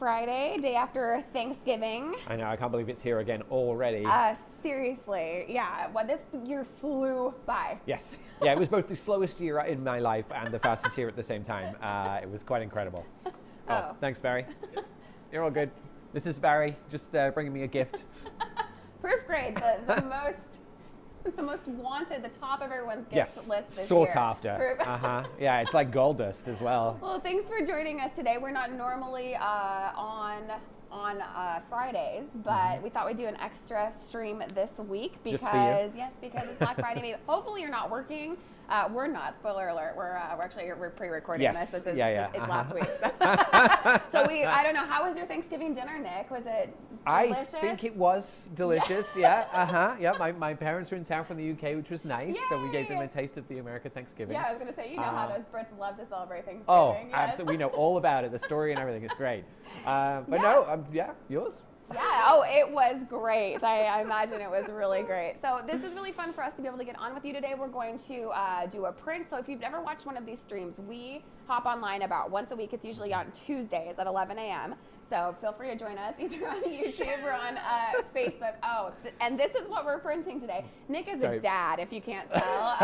Friday, day after Thanksgiving. I know, I can't believe it's here again already. Seriously, yeah. Well, this year flew by. Yes. Yeah, it was both the slowest year in my life and the fastest year at the same time. It was quite incredible. Oh, thanks, Barry. You're all good. This is Barry, just bringing me a gift. Proof grade, the most wanted, the top of everyone's gift list this sought year. after. Yeah, it's like gold dust as well. Well, thanks for joining us today. We're not normally on Fridays, but we thought we'd do an extra stream this week because because it's Black Friday. Maybe, hopefully you're not working. We're not. Spoiler alert. We're pre-recording this. This is, it's last week. So I don't know. How was your Thanksgiving dinner, Nick? Was it delicious? I think it was delicious. Yeah. My parents were in town from the UK, which was nice. Yay! So we gave them a taste of the American Thanksgiving. Yeah, I was gonna say, you know how those Brits love to celebrate Thanksgiving. Oh, absolutely. We know all about it. The story and everything. It's great. Yours. Yeah, oh, it was great. I imagine it was really great. So this is really fun for us to be able to get on with you today. We're going to do a print. So if you've never watched one of these streams, we hop online about once a week. It's usually on Tuesdays at 11 a.m. So feel free to join us either on YouTube or on Facebook. Oh, and this is what we're printing today. Nick is a dad, if you can't tell.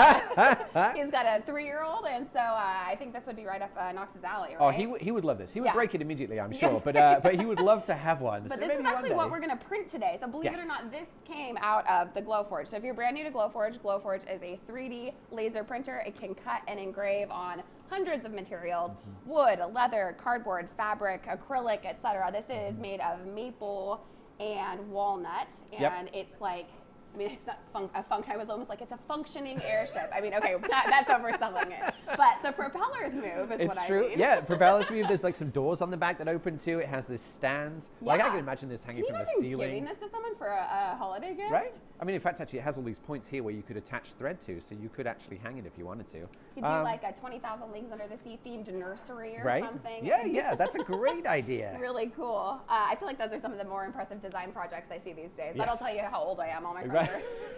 He's got a 3-year-old, and so I think this would be right up Knox's alley, right? Oh, he would love this. He would break it immediately, I'm sure. But he would love to have one. But so this is actually what we're going to print today. So believe it or not, this came out of the Glowforge. So if you're brand new to Glowforge, Glowforge is a 3D laser printer. It can cut and engrave on hundreds of materials: wood, leather, cardboard, fabric, acrylic, etc. This is made of maple and walnut, and it's like, I mean, it's not a function. I was almost like, it's a functioning airship. I mean, okay, that's overselling it. But the propellers move is what I mean. Yeah, propellers move. There's like some doors on the back that open too. It has this stand. Yeah. Like I can imagine this hanging from the ceiling. Giving this to someone for a holiday gift? Right. I mean, in fact, actually, it has all these points here where you could attach thread to, so you could actually hang it if you wanted to. You could do like a 20,000 Leagues Under the Sea themed nursery or something. Yeah, that's a great idea. Really cool. I feel like those are some of the more impressive design projects I see these days. That'll tell you how old I am. All my friends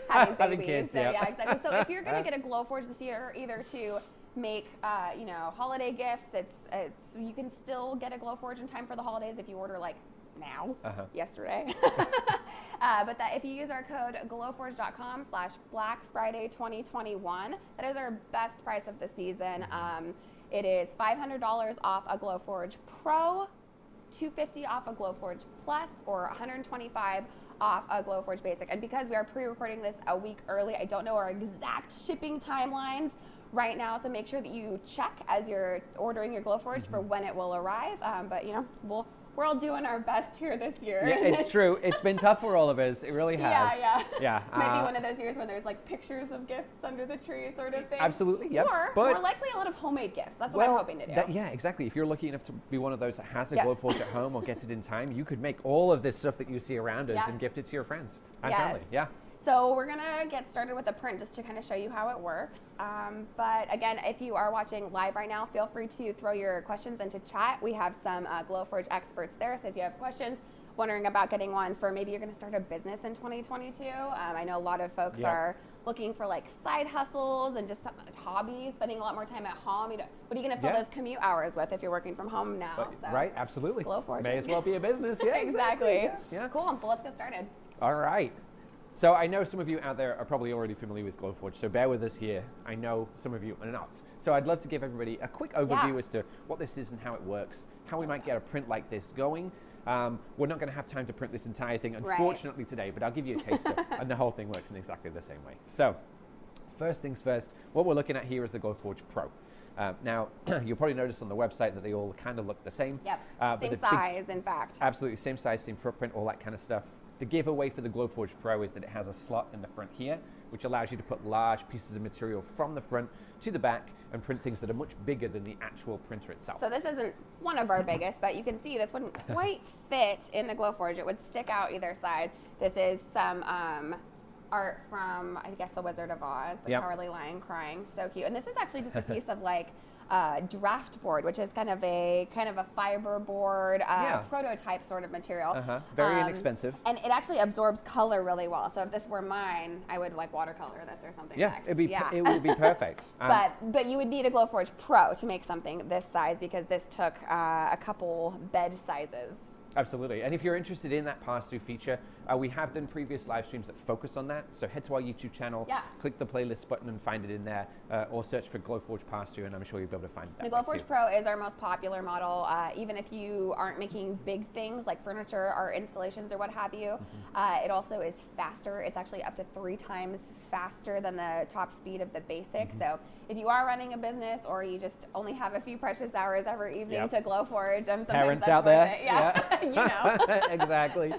are having babies. Kids, so, yeah, exactly. So if you're going to get a Glowforge this year, either to make holiday gifts, you can still get a Glowforge in time for the holidays if you order like now, yesterday. But if you use our code glowforge.com/BlackFriday2021, that is our best price of the season. It is $500 off a Glowforge Pro, $250 off a Glowforge Plus, or $125 off a Glowforge Basic. And because we are pre-recording this a week early, I don't know our exact shipping timelines right now, so make sure that you check as you're ordering your Glowforge for when it will arrive. But we're all doing our best here this year. Yeah, it's true. It's been tough for all of us. It really has. Yeah. Might be one of those years when there's like pictures of gifts under the tree sort of thing. Absolutely, yep. Or more likely a lot of homemade gifts. That's what I'm hoping to do. Yeah, exactly. If you're lucky enough to be one of those that has a Glowforge at home or gets it in time, you could make all of this stuff that you see around us and gift it to your friends and family. Yeah. So we're gonna get started with the print just to kind of show you how it works. But again, if you are watching live right now, feel free to throw your questions into chat. We have some Glowforge experts there, so if you have questions, wondering about getting one for maybe you're gonna start a business in 2022. I know a lot of folks are looking for like side hustles and just hobbies, spending a lot more time at home. What are you gonna fill those commute hours with if you're working from home now? Right, absolutely. Glowforge. May as well be a business. Yeah, exactly. Yeah. Cool, well, let's get started. All right. So I know some of you out there are probably already familiar with Glowforge, so bear with us here. I know some of you are not. So I'd love to give everybody a quick overview as to what this is and how it works, how we might get a print like this going. We're not going to have time to print this entire thing, unfortunately, today, but I'll give you a taster, and the whole thing works in exactly the same way. So first things first, what we're looking at here is the Glowforge Pro. Now, you'll probably notice on the website that they all kind of look the same. Yep, same size, in fact. Absolutely, same size, same footprint, all that kind of stuff. The giveaway for the Glowforge Pro is that it has a slot in the front here, which allows you to put large pieces of material from the front to the back and print things that are much bigger than the actual printer itself. So this isn't one of our biggest, but you can see this wouldn't quite fit in the Glowforge. It would stick out either side. This is some art from, I guess, The Wizard of Oz, the Cowardly Lion crying. So cute. And this is actually just a piece of like draft board, which is kind of a fiber board prototype sort of material. Very inexpensive. And it actually absorbs color really well. So if this were mine, I would like watercolor this or something next. It would be perfect. But you would need a Glowforge Pro to make something this size, because this took a couple bed sizes Absolutely. And if you're interested in that pass-through feature, we have done previous live streams that focus on that. So head to our YouTube channel, click the playlist button and find it in there, or search for Glowforge pass-through, and I'm sure you'll be able to find it that The Glowforge Pro is our most popular model. Even if you aren't making big things like furniture or installations or what have you, it also is faster. It's actually up to 3 times faster than the top speed of the basic. So if you are running a business or you just only have a few precious hours every evening to Glowforge, sometimes parents that's out worth there, it. Yeah. You know. Exactly.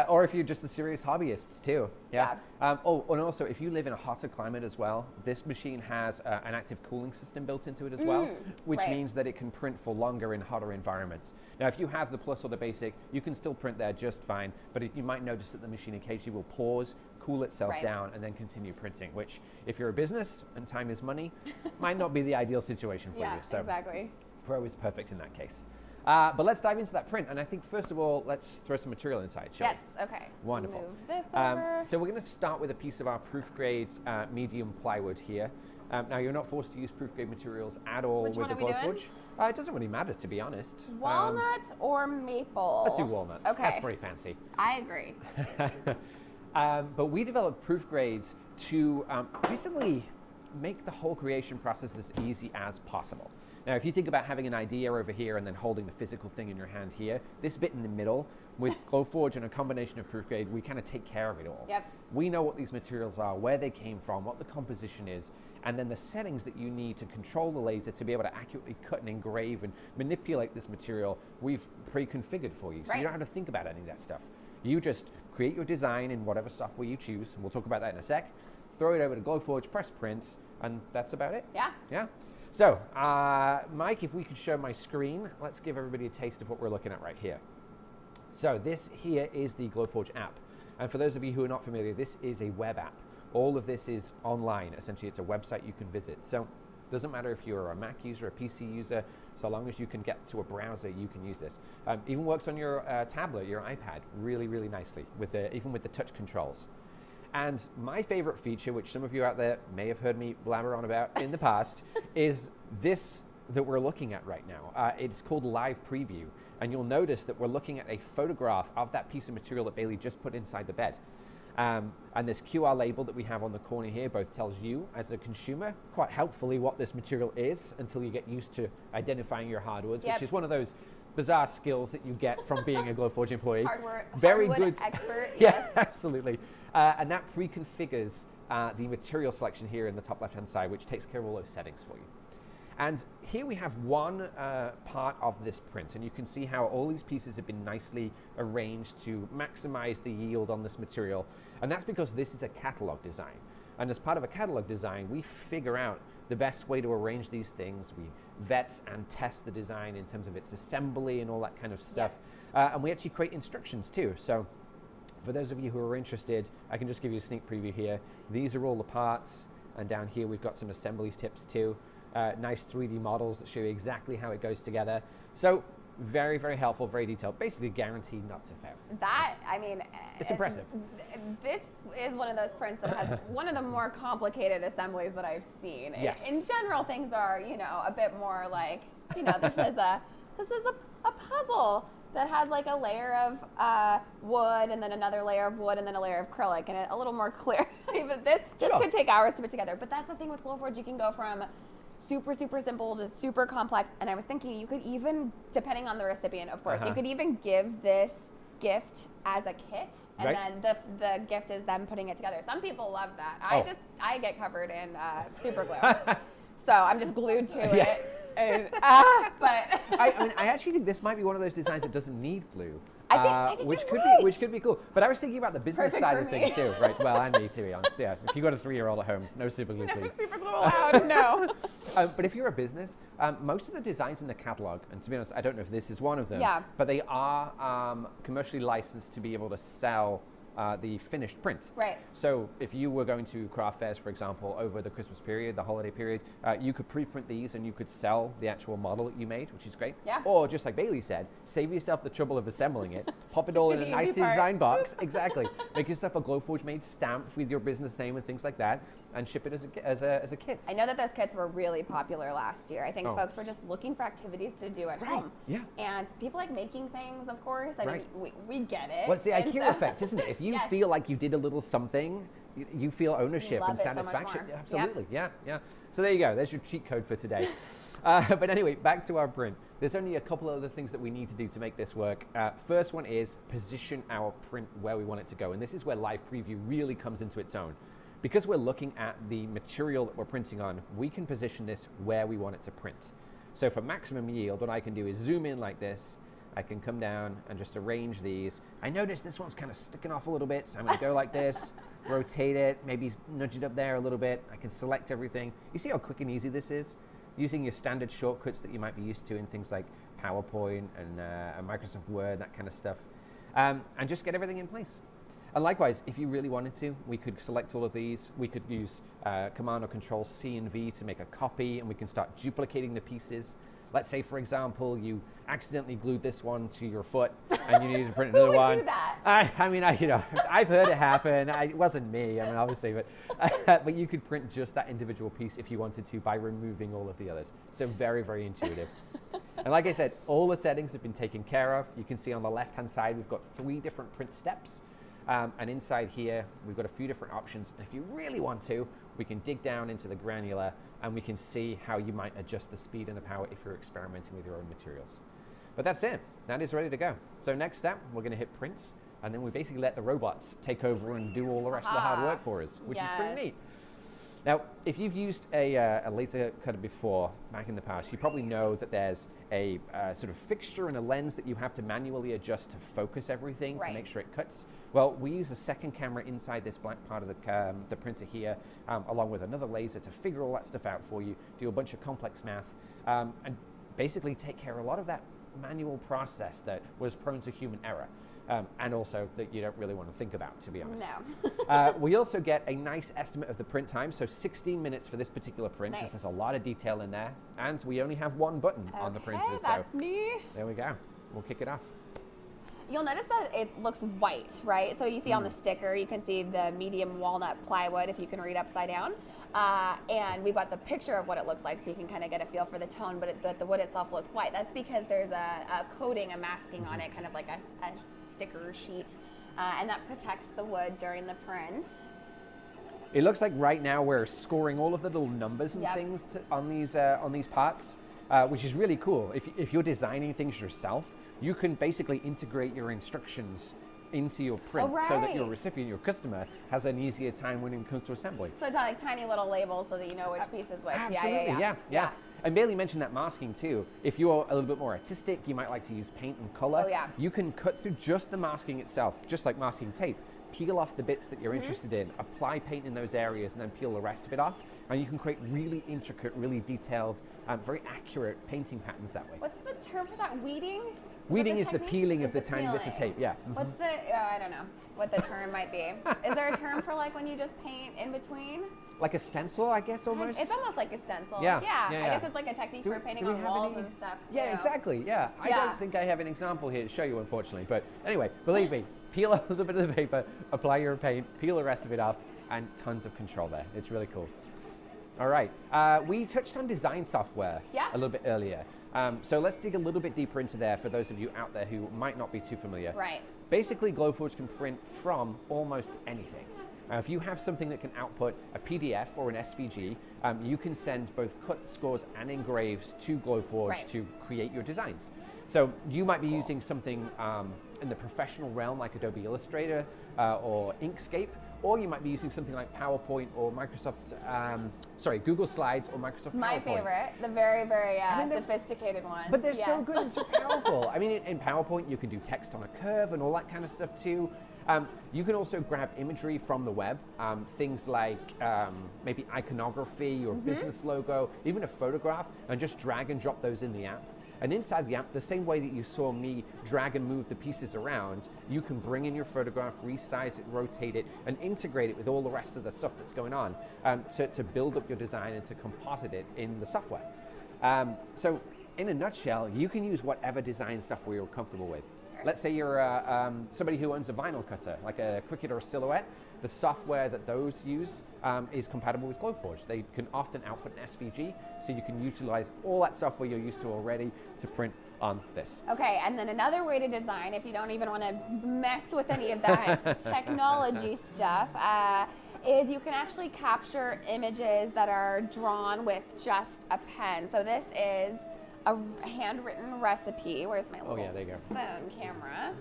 Or if you're just a serious hobbyist too. And also if you live in a hotter climate as well, this machine has an active cooling system built into it as well, which means that it can print for longer in hotter environments. Now, if you have the Plus or the Basic, you can still print there just fine, but you might notice that the machine occasionally will pause, cool itself down, and then continue printing, which if you're a business and time is money, might not be the ideal situation for you. So exactly. Pro is perfect in that case. But let's dive into that print, and I think first of all, let's throw some material inside, shall we? Yes, okay. Wonderful. Move this over. So we're going to start with a piece of our proof grade medium plywood here. Now, you're not forced to use proof grade materials at all with the Glowforge. It doesn't really matter, to be honest. Walnut or maple? Let's do walnut. Okay. That's pretty fancy. I agree. But we developed proof grades to basically make the whole creation process as easy as possible. Now, if you think about having an idea over here and then holding the physical thing in your hand here, this bit in the middle, with Glowforge and a combination of proof grade, we kind of take care of it all. Yep. We know what these materials are, where they came from, what the composition is, and then the settings that you need to control the laser to be able to accurately cut and engrave and manipulate this material, we've pre-configured for you. So you don't have to think about any of that stuff. You just create your design in whatever software you choose, and we'll talk about that in a sec, throw it over to Glowforge, press print, and that's about it. Yeah. So, Mike, if we could show my screen, let's give everybody a taste of what we're looking at right here. So this here is the Glowforge app. And for those of you who are not familiar, this is a web app. All of this is online. Essentially, it's a website you can visit. So it doesn't matter if you're a Mac user, a PC user, so long as you can get to a browser, you can use this. Even works on your tablet, your iPad, really, really nicely, even with the touch controls. And my favorite feature, which some of you out there may have heard me blabber on about in the past, is this that we're looking at right now. It's called Live Preview. And you'll notice that we're looking at a photograph of that piece of material that Bailey just put inside the bed. And this QR label that we have on the corner here both tells you, as a consumer, quite helpfully what this material is until you get used to identifying your hardwoods, which is one of those bizarre skills that you get from being a Glowforge employee. Very good expert. Yeah, absolutely. And that pre-configures the material selection here in the top left-hand side, which takes care of all those settings for you. And here we have one part of this print, and you can see how all these pieces have been nicely arranged to maximize the yield on this material. And that's because this is a catalog design. And as part of a catalog design, we figure out the best way to arrange these things. We vet and test the design in terms of its assembly and all that kind of stuff. And we actually create instructions too. So for those of you who are interested, I can just give you a sneak preview here. These are all the parts, and down here we've got some assembly tips too. Nice 3D models that show you exactly how it goes together. So very, very helpful, very detailed, basically guaranteed not to fail. That, I mean, it's impressive. This is one of those prints that has one of the more complicated assemblies that I've seen. Yes. In general, things are, you know, a bit more like, you know, this is a puzzle that has like a layer of wood and then another layer of wood and then a layer of acrylic and a little more clear. Even this could take hours to put together. But that's the thing with Glowforge, you can go from super, super simple to super complex. And I was thinking you could even, depending on the recipient, of course, you could even give this gift as a kit, and then the gift is them putting it together. Some people love that. I get covered in super glue. So I'm just glued to it. And, but I mean, I actually think this might be one of those designs that doesn't need glue. I think which could be cool. But I was thinking about the business side of things too, right? Well, and me too, to be honest. Yeah, if you got a 3-year-old at home, no super glue, please. No super glue allowed. No. But if you're a business, most of the designs in the catalog, and to be honest, I don't know if this is one of them, but they are commercially licensed to be able to sell the finished print. Right. So if you were going to craft fairs, for example, over the Christmas period, the holiday period, you could pre-print these and you could sell the actual model that you made, which is great. Yeah. Or just like Bailey said, save yourself the trouble of assembling it, pop it all in a nicely designed box. Exactly. Make yourself a Glowforge made stamp with your business name and things like that, and ship it as a kit. I know that those kits were really popular last year. I think folks were just looking for activities to do at home. Yeah. And people like making things, of course. I mean, we get it. Well, it's the IKEA effect, isn't it? If you feel like you did a little something, you feel ownership and satisfaction. So absolutely. Yeah. So there you go. There's your cheat code for today. But anyway, back to our print. There's only a couple other things that we need to do to make this work. First one is position our print where we want it to go. And this is where live preview really comes into its own. Because we're looking at the material that we're printing on, we can position this where we want it to print. So for maximum yield, what I can do is zoom in like this. I can come down and just arrange these. I notice this one's kind of sticking off a little bit, so I'm going to go like this, rotate it, maybe nudge it up there a little bit. I can select everything. You see how quick and easy this is? Using your standard shortcuts that you might be used to in things like PowerPoint and Microsoft Word, that kind of stuff, and just get everything in place. And likewise, if you really wanted to, we could select all of these. We could use Command or Control C and V to make a copy, and we can start duplicating the pieces. Let's say, for example, you accidentally glued this one to your foot and you needed to print another one. Who would do that? I've heard it happen. It wasn't me, obviously, but you could print just that individual piece if you wanted to by removing all of the others. So very, very intuitive. And like I said, all the settings have been taken care of. You can see on the left-hand side, we've got 3 different print steps. And inside here, we've got a few different options. And if you really want to, we can dig down into the granular and we can see how you might adjust the speed and the power if you're experimenting with your own materials. But that's it. That is ready to go. So next step, we're going to hit print, and then we basically let the robots take over and do all the rest of the hard work for us, which is pretty neat. Now, if you've used a laser cutter before, back in the past, you probably know that there's a sort of fixture and a lens that you have to manually adjust to focus everything to make sure it cuts. Well, we use a second camera inside this black part of the printer here, along with another laser to figure all that stuff out for you, do a bunch of complex math, and basically take care of a lot of that manual process that was prone to human error. And also that you don't really want to think about, to be honest. No. We also get a nice estimate of the print time, so 16 minutes for this particular print, because there's a lot of detail in there, and we only have 1 button on the printer. That's me. There we go. We'll kick it off. You'll notice that it looks white, right? So you see on the sticker, you can see the medium walnut plywood, if you can read upside down. And we've got the picture of what it looks like, so you can kind of get a feel for the tone, but the wood itself looks white. That's because there's a coating, a masking on it, kind of like a sticker sheet, and that protects the wood during the print. It looks like right now we're scoring all of the little numbers and things on these parts, which is really cool. If you're designing things yourself, you can basically integrate your instructions into your print so that your recipient, your customer, has an easier time when it comes to assembly. So like tiny little labels so that you know which piece is which. Absolutely, yeah. And Bailey mentioned that masking too. If you're a little bit more artistic, you might like to use paint and color. You can cut through just the masking itself, just like masking tape. Peel off the bits that you're interested in, apply paint in those areas, and then peel the rest of it off. And you can create really intricate, really detailed, very accurate painting patterns that way. What's the term for that? Weeding? Weeding is the peeling of the tiny bits of tape, What's the, I don't know what the term might be. Is there a term for like when you just paint in between? Like a stencil, I guess, almost? It's almost like a stencil. Yeah. I guess it's like a technique for painting on walls and stuff, too. Yeah, exactly, I don't think I have an example here to show you, unfortunately. But anyway, believe me, peel a little bit of the paper, apply your paint, peel the rest of it off, and tons of control there. It's really cool. All right, we touched on design software a little bit earlier. So let's dig a little bit deeper into there for those of you out there who might not be too familiar. Right. Basically, Glowforge can print from almost anything. If you have something that can output a PDF or an SVG, you can send both cut, scores, and engraves to Glowforge to create your designs. So you might be using something in the professional realm like Adobe Illustrator or Inkscape, or you might be using something like PowerPoint or Google Slides or Microsoft PowerPoint. My favorite, the very, very sophisticated ones. But they're so good and so powerful. I mean, in PowerPoint, you can do text on a curve and all that kind of stuff too. You can also grab imagery from the web, things like maybe iconography or business logo, even a photograph, and just drag and drop those in the app. And inside the app, the same way that you saw me drag and move the pieces around, you can bring in your photograph, resize it, rotate it, and integrate it with all the rest of the stuff that's going on to build up your design and to composite it in the software. So in a nutshell, you can use whatever design software you're comfortable with. Let's say you're somebody who owns a vinyl cutter, like a Cricut or a Silhouette. The software that those use is compatible with Glowforge. They can often output an SVG, so you can utilize all that software you're used to already to print on this. Okay, and then another way to design, if you don't even want to mess with any of that technology stuff, is you can actually capture images that are drawn with just a pen. So this is a handwritten recipe. Where's my little there you go. phone camera?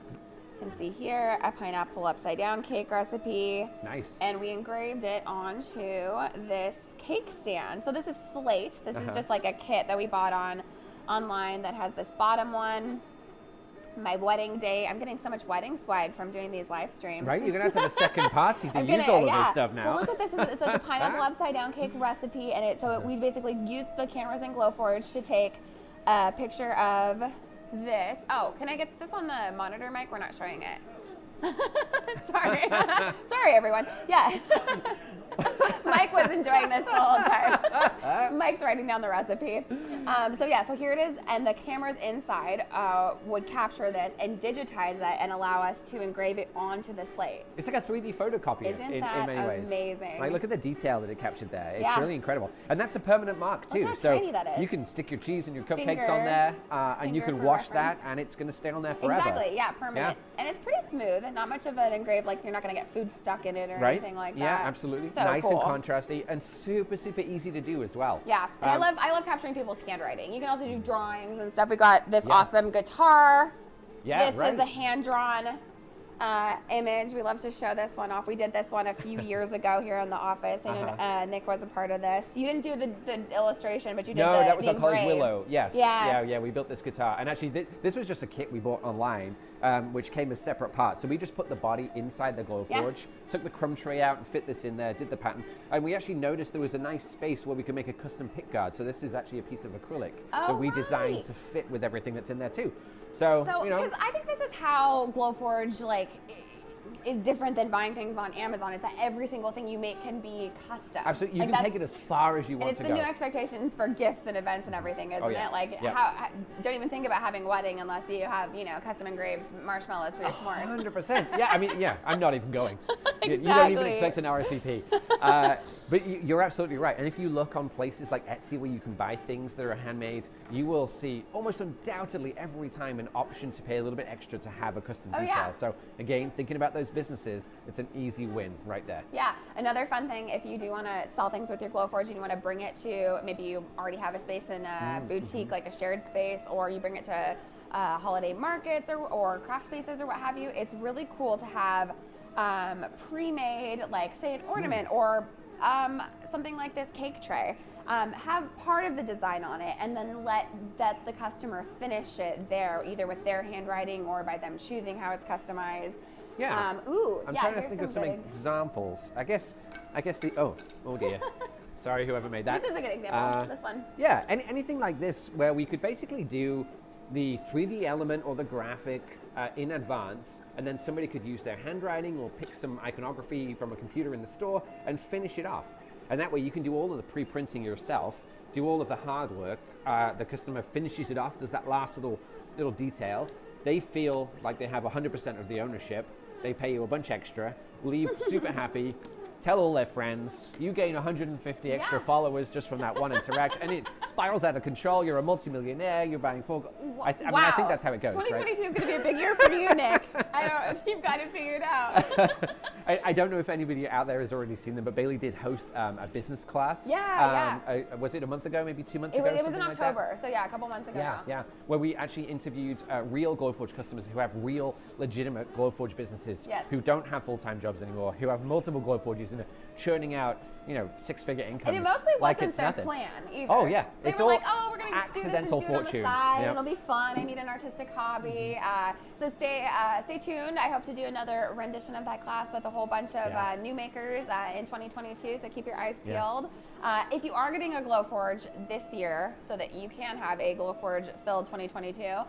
You can see here a pineapple upside down cake recipe. Nice. And we engraved it onto this cake stand. So this is slate. This is just like a kit that we bought online that has this bottom one. My wedding day. I'm getting so much wedding swag from doing these live streams. Right? You're going to have a second party to use all of this stuff now. So look at this. So it's a pineapple upside down cake recipe, and we basically used the cameras in Glowforge to take a picture of this. Oh, can I get this on the monitor mic? We're not showing it. Sorry. Sorry, everyone. Yeah. Mike was enjoying this the whole time. Mike's writing down the recipe. So here it is, and the cameras inside would capture this and digitize that and allow us to engrave it onto the slate. It's like a 3D photocopier in many ways. Amazing? Like, look at the detail that it captured there. It's really incredible. And that's a permanent mark too. Look how tiny that is. You can stick your cheese and your cupcakes on there, and you can wash that, and it's going to stay on there forever. Exactly, yeah, permanent. Yeah. And it's pretty smooth, not much of an engraved, like you're not going to get food stuck in it or anything like that. Yeah, absolutely. So nice cool. and contrasty, and super easy to do as well. Yeah, and I love capturing people's handwriting. You can also do drawings and stuff. We got this awesome guitar. Yeah, this is a hand-drawn image. We love to show this one off. We did this one a few years ago here in the office, and Nick was a part of this. You didn't do the illustration, but you did no, that was the our colleague Willow. Yes. Yeah, we built this guitar, and actually this was just a kit we bought online, which came as separate parts. So we just put the body inside the Glowforge, took the crumb tray out and fit this in there, did the pattern, and we actually noticed there was a nice space where we could make a custom pick guard. So this is actually a piece of acrylic that we designed to fit with everything that's in there too. So you know, because I think this is how Glowforge is different than buying things on Amazon. Is that every single thing you make can be custom. Absolutely, you can take it as far as you want to go. It's the new expectations for gifts and events and everything, isn't it? Like, don't even think about having a wedding unless you have, custom engraved marshmallows for your s'mores. 100%. Yeah, I mean, I'm not even going. Exactly. You don't even expect an RSVP. But you're absolutely right. And if you look on places like Etsy where you can buy things that are handmade, you will see almost undoubtedly every time an option to pay a little bit extra to have a custom detail. Yeah. So again, thinking about those businesses, it's an easy win right there. Yeah, another fun thing, if you do want to sell things with your Glowforge and you want to bring it to, maybe you already have a space in a boutique, like a shared space, or you bring it to holiday markets or craft spaces or what have you, it's really cool to have pre-made, like say an ornament or something like this cake tray. Have part of the design on it and then let the customer finish it there, either with their handwriting or by them choosing how it's customized. Yeah. I'm trying to think of some examples. I guess the oh dear. Sorry, whoever made that. This is a good example. This one. Yeah, anything like this where we could basically do the 3D element or the graphic in advance, and then somebody could use their handwriting or pick some iconography from a computer in the store and finish it off. And that way you can do all of the pre-printing yourself, do all of the hard work. The customer finishes it off, does that last little detail. They feel like they have 100% of the ownership. They pay you a bunch extra, leave super happy, tell all their friends, you gain 150 extra followers just from that one interaction, and it spirals out of control. You're a multimillionaire, you're buying I think that's how it goes. 2022 is going to be a big year for you, Nick. You've got it figured out. I don't know if anybody out there has already seen them, but Bailey did host a business class. Was it a month ago, maybe 2 months ago? It was in October, so a couple months ago now. Yeah, where we actually interviewed real Glowforge customers who have real, legitimate Glowforge businesses who don't have full-time jobs anymore, who have multiple Glowforges and are churning out, you know, six-figure incomes. And it mostly like wasn't it's their nothing. plan either. Oh yeah, They it's were all like, oh, we're going to do this and do accidental it on the fortune. side. Yep. It'll be fun. I need an artistic hobby. So stay tuned. I hope to do another rendition of that class with a whole bunch of new makers in 2022. So keep your eyes peeled. If you are getting a Glowforge this year, so that you can have a Glowforge filled 2022.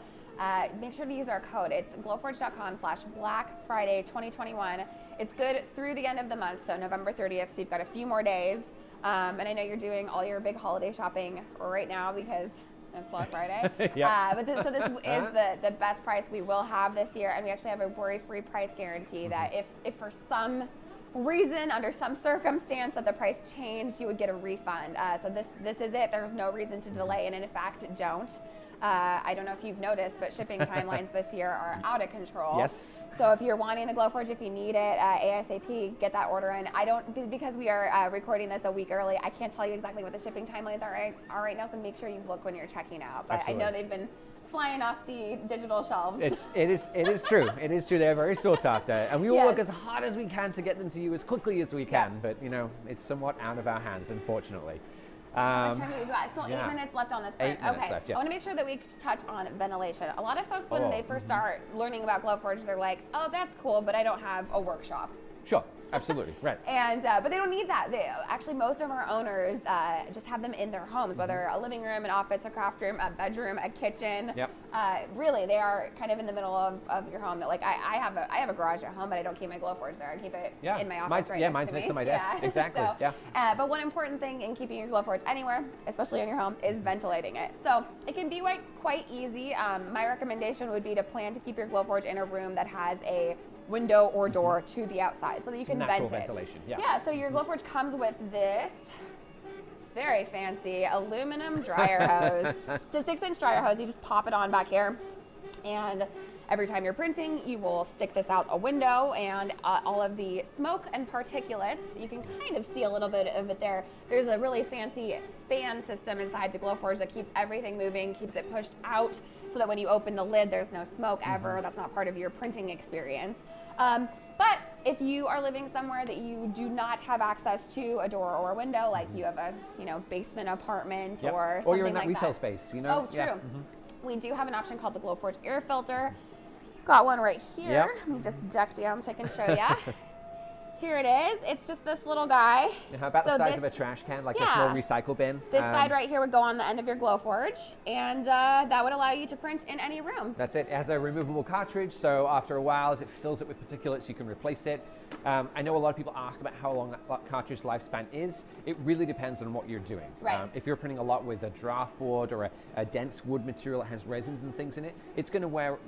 Make sure to use our code. It's glowforge.com/Black Friday 2021. It's good through the end of the month, so November 30th, so you've got a few more days. And I know you're doing all your big holiday shopping right now because it's Black Friday. But this is the best price we will have this year, and we actually have a worry-free price guarantee that if for some reason, under some circumstance that the price changed, you would get a refund. So this is it. There's no reason to delay, and in fact, don't. I don't know if you've noticed, but shipping timelines this year are out of control. Yes. So if you're wanting the Glowforge, if you need it, ASAP, get that order in. Because we are recording this a week early, I can't tell you exactly what the shipping timelines are right now, so make sure you look when you're checking out. But Absolutely. I know they've been flying off the digital shelves. It is true. It is true. They're very sought after, and we will work as hard as we can to get them to you as quickly as we can. But you know, it's somewhat out of our hands, unfortunately. How much time have we got? Still 8 minutes left on this print. 8 minutes left, I want to make sure that we touch on ventilation. A lot of folks, when they first start learning about Glowforge, they're like, oh, that's cool, but I don't have a workshop. Sure, absolutely, right. And but they don't need that. Actually, most of our owners just have them in their homes, whether a living room, an office, a craft room, a bedroom, a kitchen. Yep. Really, they are kind of in the middle of your home. Like I have a garage at home, but I don't keep my Glowforge there. I keep it in my office. Mine's next to my desk. Exactly. So, but one important thing in keeping your Glowforge anywhere, especially in your home, is ventilating it. So it can be quite easy. My recommendation would be to plan to keep your Glowforge in a room that has a window or door to the outside so that you can vent it. Natural ventilation, Yeah, so your Glowforge comes with this very fancy aluminum dryer hose. It's a 6-inch dryer hose. You just pop it on back here, and every time you're printing, you will stick this out a window, and all of the smoke and particulates, you can kind of see a little bit of it there. There's a really fancy fan system inside the Glowforge that keeps everything moving, keeps it pushed out, so that when you open the lid, there's no smoke ever. That's not part of your printing experience. But if you are living somewhere that you do not have access to a door or a window, like you have a basement apartment or something like that. Or you're in that retail space, you know? Oh, true. We do have an option called the Glowforge air filter. Got one right here. Let me just duck down so I can show you. Here it is. It's just this little guy. About the size of a trash can, like a small recycle bin. This side right here would go on the end of your Glowforge, and that would allow you to print in any room. That's it. It has a removable cartridge, so after a while, as it fills it with particulates, you can replace it. I know a lot of people ask about how long that cartridge lifespan is. It really depends on what you're doing. Right. If you're printing a lot with a draft board or a dense wood material that has resins and things in it, it's going to wear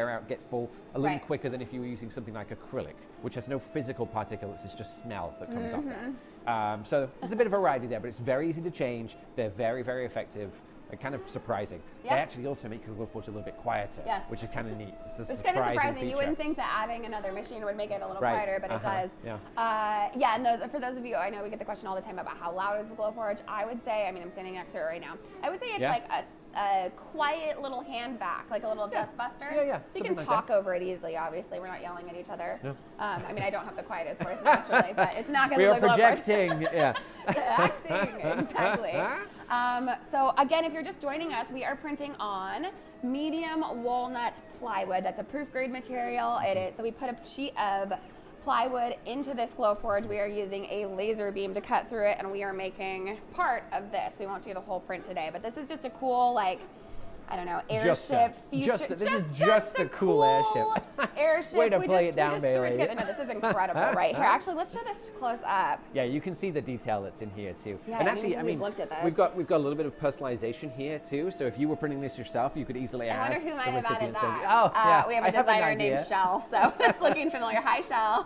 out, get full a little quicker than if you were using something like acrylic, which has no physical particulates, it's just smell that comes off there. So there's a bit of variety there, but it's very easy to change. They're very, very effective. Kind of surprising. They actually also make your Glowforge a little bit quieter, which is kind of neat. It's kind of surprising. Feature. You wouldn't think that adding another machine would make it a little quieter, but it does. And for those of you, I know we get the question all the time about how loud is the Glowforge. I would say, I'm standing next to it right now. I would say it's like a quiet little hand vac, like a little dust buster. So you can talk over it easily. Obviously, we're not yelling at each other. No. I don't have the quietest voice naturally, but it's not going to. We are projecting. Acting exactly. So again, if you're just joining us, we are printing on medium walnut plywood. That's a proof grade material. It is. So we put a sheet of plywood into this Glowforge. We are using a laser beam to cut through it, and we are making part of this. We won't do the whole print today, but this is just a cool, I don't know, airship future. This is just a cool airship. Airship. Way to play it down, Bailey. No, this is incredible right here. Actually, let's show this close up. Yeah, you can see the detail that's in here too. Yeah, and actually, we've looked at this. we've got a little bit of personalization here too. So if you were printing this yourself, you could easily add. I wonder who might have added that. Oh, yeah. We have a designer named Shell, so it's looking familiar. Hi, Shell.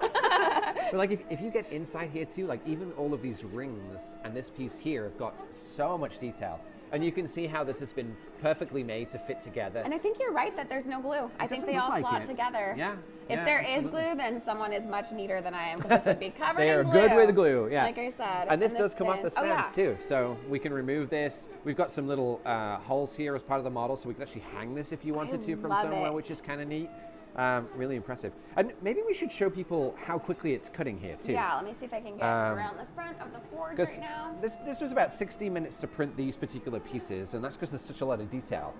But if you get inside here too, even all of these rings and this piece here have got so much detail. And you can see how this has been perfectly made to fit together. And I think you're right that there's no glue. I think they all slot together. Yeah. If there is glue, then someone is much neater than I am, because this would be covered in glue. They are good with glue, yeah. Like I said. And this does come off the stands too, so we can remove this. We've got some little holes here as part of the model, so we can actually hang this if you wanted to from somewhere, which is kind of neat. Really impressive. And maybe we should show people how quickly it's cutting here too. Yeah, let me see if I can get around the front of the forge right now. This was about 60 minutes to print these particular pieces, and that's because there's such a lot of detail.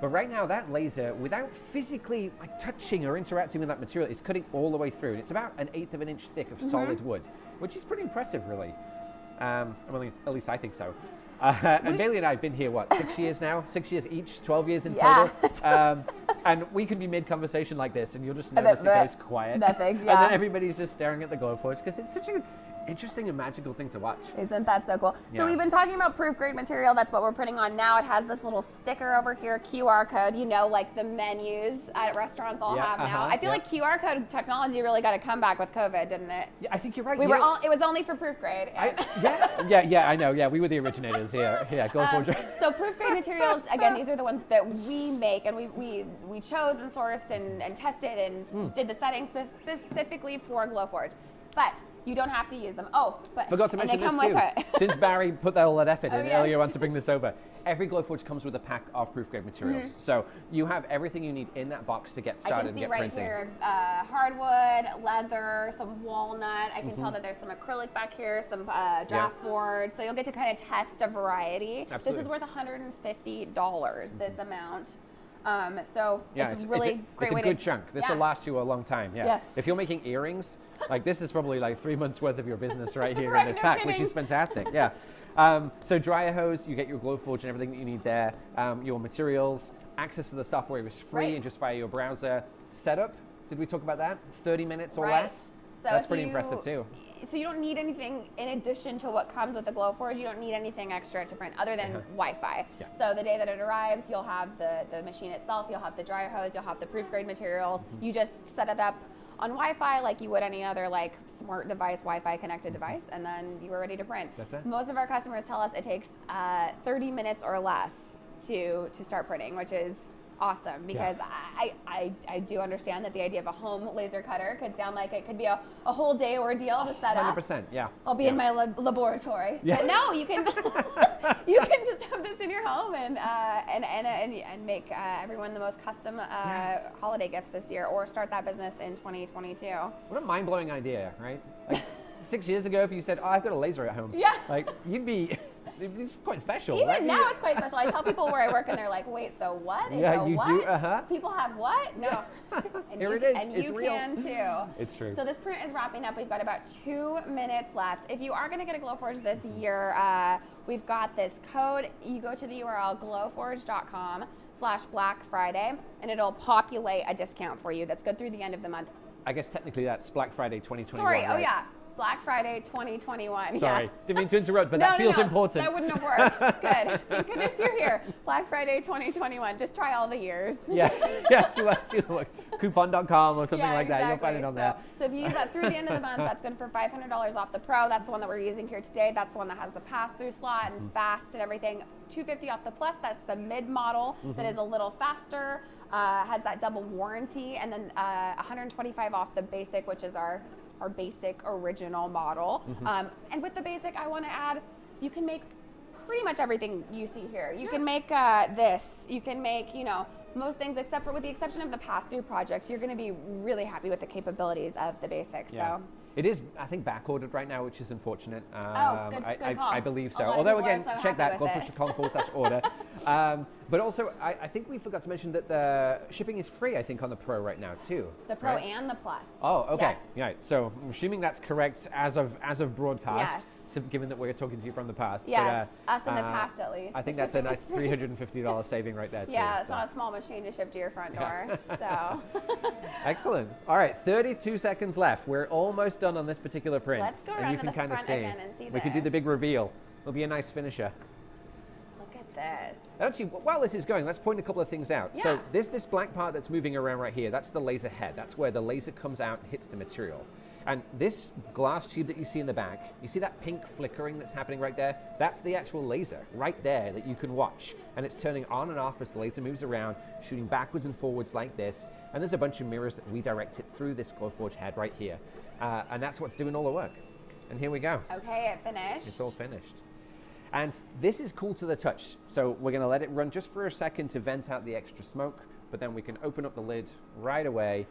But right now, that laser, without physically like touching or interacting with that material, is cutting all the way through. And it's about 1/8 of an inch thick of solid wood, which is pretty impressive, really. Well, at least I think so. And Bailey and I have been here, what, 6 years now? 6 years each, 12 years in total. And we can be mid-conversation like this, and you'll just notice it goes quiet. Nothing, And then everybody's just staring at the Glowforge, because it's such an interesting and magical thing to watch. Isn't that so cool? So we've been talking about proof grade material. That's what we're printing on now. It has this little sticker over here, QR code, you know, like the menus at restaurants all have now. I feel like QR code technology really got a comeback with COVID, didn't it? Yeah, I think you're right. It was only for proof grade. Yeah, I know. Yeah, we were the originators here. Yeah, Glowforge. So proof grade materials, again, these are the ones that we make, and we chose and sourced and tested and did the settings specifically for Glowforge. But you don't have to use them. Oh, but forgot to mention this too. Since Barry put all that effort in earlier on to bring this over, every Glowforge comes with a pack of proof grade materials. So you have everything you need in that box to get started and get printing. I can see right here, hardwood, leather, some walnut. I can tell that there's some acrylic back here, some draft board. So you'll get to kind of test a variety. Absolutely. This is worth $150, this amount. So it's really great. It's a good chunk. This will last you a long time. Yeah. Yes. If you're making earrings, like this is probably like 3 months worth of your business right here in this pack, which is fantastic. Yeah. So dryer hose, you get your Glowforge and everything that you need there. Your materials, access to the software is free and just via your browser. Setup, did we talk about that? 30 minutes or less? So that's pretty impressive too. So you don't need anything in addition to what comes with the Glowforge. You don't need anything extra to print other than Wi-Fi. Yeah. So the day that it arrives, you'll have the machine itself, you'll have the dryer hose, you'll have the proof grade materials. You just set it up on Wi-Fi like you would any other like smart device, Wi-Fi connected device, and then you are ready to print. That's it. Most of our customers tell us it takes 30 minutes or less to start printing, which is awesome, because I do understand that the idea of a home laser cutter could sound like it could be a whole day ordeal to set up. 100%, yeah. I'll be in my laboratory. Yeah. But no, you can you can just have this in your home and make everyone the most custom holiday gifts this year, or start that business in 2022. What a mind-blowing idea, right? Like 6 years ago, if you said, "Oh, I've got a laser at home," like you'd be. It's quite special. Even right? Now, it's quite special. I tell people where I work, and they're like, "Wait, so what? Yeah, you do. People have what? No." And here it is. And it's you real. can too. It's true. So this print is wrapping up. We've got about 2 minutes left. If you are going to get a Glowforge this year, we've got this code. You go to the URL glowforge.com/Black Friday, and it'll populate a discount for you. That's good through the end of the month. I guess technically that's Black Friday 2021. Sorry. Right? Oh yeah. Black Friday 2021. Sorry, didn't mean to interrupt, but that feels important. That wouldn't have worked. Good. Thank goodness you're here. Black Friday 2021. Just try all the years. Yeah. See what works. Coupon.com or something like that. You'll find it on there. So if you use that through the end of the month, that's good for $500 off the Pro. That's the one that we're using here today. That's the one that has the pass-through slot and fast and everything. $250 off the Plus. That's the mid model that is a little faster. Has that double warranty, and then $125 off the basic, which is our basic original model. And with the basic, I want to add, you can make pretty much everything you see here. You can make this. You can make, most things, except for with the exception of the pass-through projects. You're going to be really happy with the capabilities of the basic. Yeah. So. It is, I think, back-ordered right now, which is unfortunate. Good call. I believe so. Although, again, check that, glowforge.com/order. But also, I think we forgot to mention that the shipping is free, I think, on the Pro right now, too. The Pro and the Plus. Oh, okay. Yes. Right. So I'm assuming that's correct as of broadcast, yes. So given that we're talking to you from the past. Yes, but, us in the past, at least. I think that's a nice $350 saving right there, too. Yeah, it's not a small machine to ship to your front door. So. Excellent. All right, 32 seconds left. We're almost done on this particular print. Let's go around to the front again and see this. We could do the big reveal. It'll be a nice finisher. Look at this. Actually, while this is going, let's point a couple of things out. Yeah. So this black part that's moving around right here, that's the laser head. That's where the laser comes out and hits the material. And this glass tube that you see in the back, you see that pink flickering that's happening right there? That's the actual laser right there that you can watch. And it's turning on and off as the laser moves around, shooting backwards and forwards like this. And there's a bunch of mirrors that redirect it through this Glowforge head right here. And that's what's doing all the work. And here we go. Okay, it finished. It's all finished. And this is cool to the touch. So we're going to let it run just for a second to vent out the extra smoke. but then we can open up the lid right away.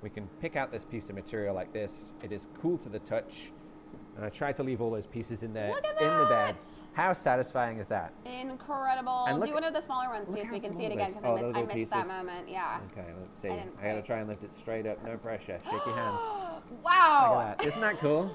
We can pick out this piece of material like this. It is cool to the touch. And I tried to leave all those pieces in there in the bed. How satisfying is that? Incredible. Do one of the smaller ones too so we can see it again because I missed that moment. Yeah. Okay, let's see. I gotta try and lift it straight up, no pressure. Shake your hands. Wow. Look at that. Isn't that cool?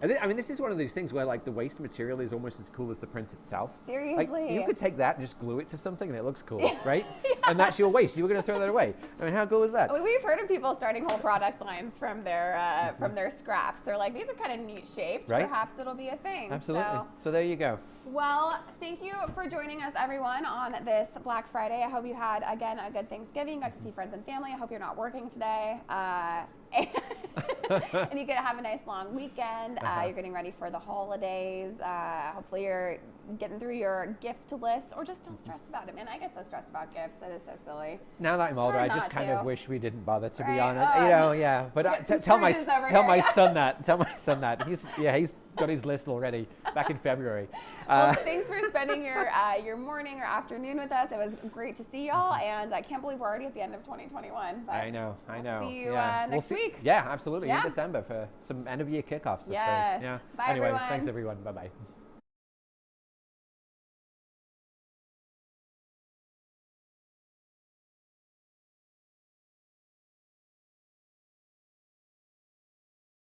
I mean, this is one of these things where like the waste material is almost as cool as the print itself. Seriously. Like, you could take that and just glue it to something and it looks cool, right? And that's your waste. You were going to throw that away. I mean, how cool is that? We've heard of people starting whole product lines from their scraps. They're like, these are kind of neat shaped. Right? Perhaps it'll be a thing. Absolutely. So there you go. Well, thank you for joining us, everyone, on this Black Friday. I hope you had, again, a good Thanksgiving, got to see friends and family. I hope you're not working today. And you get to have a nice long weekend. You're getting ready for the holidays. Hopefully you're getting through your gift list, or just don't stress about it, man. I get so stressed about gifts. It is so silly. Now that I'm older, I just kind of wish we didn't bother, to be honest. You know, yeah. But tell my son that. Tell my son that. He's got his list already back in February. Well, thanks for spending your morning or afternoon with us. It was great to see y'all, and I can't believe we're already at the end of 2021. But I know. See you next week. Yeah, absolutely. In December for some end of year kickoffs, I suppose. Yeah. Bye, anyway, everyone. Thanks everyone. Bye bye.